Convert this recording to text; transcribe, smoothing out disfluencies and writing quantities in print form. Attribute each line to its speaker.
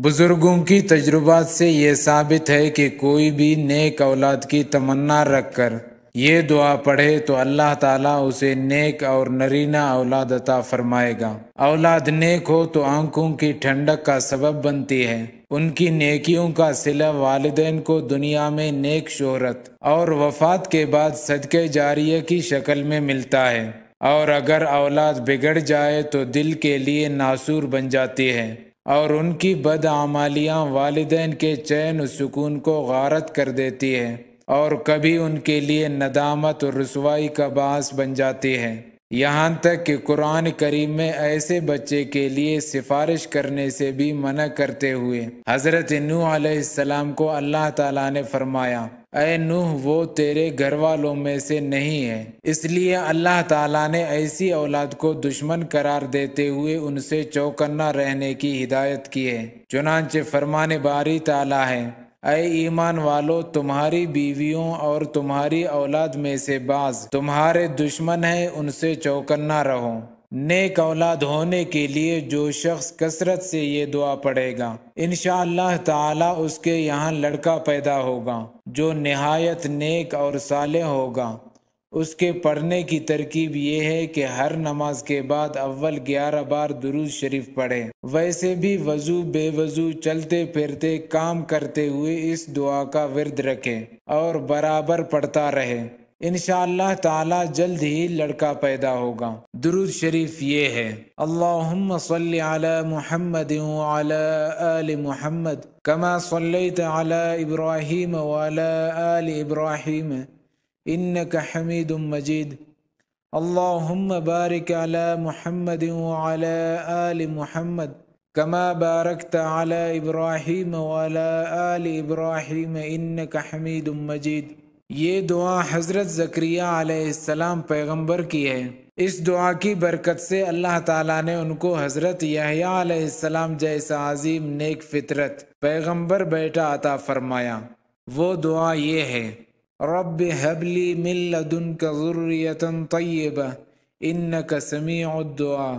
Speaker 1: بزرگوں کی تجربات سے یہ ثابت ہے کہ کوئی بھی نیک اولاد کی تمنا رکھ کر یہ دعا پڑھے تو اللہ تعالیٰ اسے نیک اور نرینہ اولاد عطا فرمائے گا۔ اولاد نیک ہو تو آنکھوں کی ٹھنڈک کا سبب بنتی ہے۔ ان کی نیکیوں کا صلہ والدین کو دنیا میں نیک شہرت اور وفات کے بعد صدقہ جاریہ کی شکل میں ملتا ہے، اور اگر اولاد بگڑ جائے تو دل کے لیے ناسور بن جاتی ہے، اور ان کی بدعمالیاں والدین کے چین و سکون کو غارت کر دیتی ہے، اور کبھی ان کے لیے ندامت اور رسوائی کا باعث بن جاتی ہے۔ یہاں تک کہ قرآن کریم میں ایسے بچے کے لیے سفارش کرنے سے بھی منع کرتے ہوئے حضرت نوح علیہ السلام کو اللہ تعالیٰ نے فرمایا، اے نوح وہ تیرے گھر والوں میں سے نہیں ہے۔ اس لیے اللہ تعالیٰ نے ایسی اولاد کو دشمن قرار دیتے ہوئے ان سے چوکنا رہنے کی ہدایت کی ہے۔ چنانچہ فرمان باری تعالیٰ ہے، اے ایمان والو، تمہاری بیویوں اور تمہاری اولاد میں سے بعض تمہارے دشمن ہیں، ان سے چوکنا رہو۔ نیک اولاد ہونے کے لیے جو شخص کثرت سے یہ دعا پڑھے گا، انشاءاللہ تعالی اس کے یہاں لڑکا پیدا ہوگا جو نہایت نیک اور صالح ہوگا۔ اس کے پڑھنے کی ترکیب یہ ہے کہ ہر نماز کے بعد اول 11 بار درود شریف پڑھے۔ ویسے بھی وضو بے وضو، چلتے پھرتے، کام کرتے ہوئے اس دعا کا ورد رکھے اور برابر پڑھتا رہے، انشاءاللہ تعالی جلد ہی لڑکا پیدا ہوگا۔ درود شریف یہ ہے، اللہم صلی علی محمد وعلی آل محمد کما صلیت علی ابراہیم وعلی آل ابراہیم انک حمید مجید، اللہم بارک علی محمد وعلی آل محمد کما بارکت علی ابراہیم وعلی آل ابراہیم انک حمید مجید۔ یہ دعا حضرت زکریا علیہ السلام پیغمبر کی ہے۔ اس دعا کی برکت سے اللہ تعالیٰ نے ان کو حضرت یحییٰ علیہ السلام جیسا عظیم نیک فطرت پیغمبر بیٹا عطا فرمایا۔ وہ دعا یہ ہے، رب ہب لی من لدنک ذریۃ طیبہ انک سمیع الدعاء۔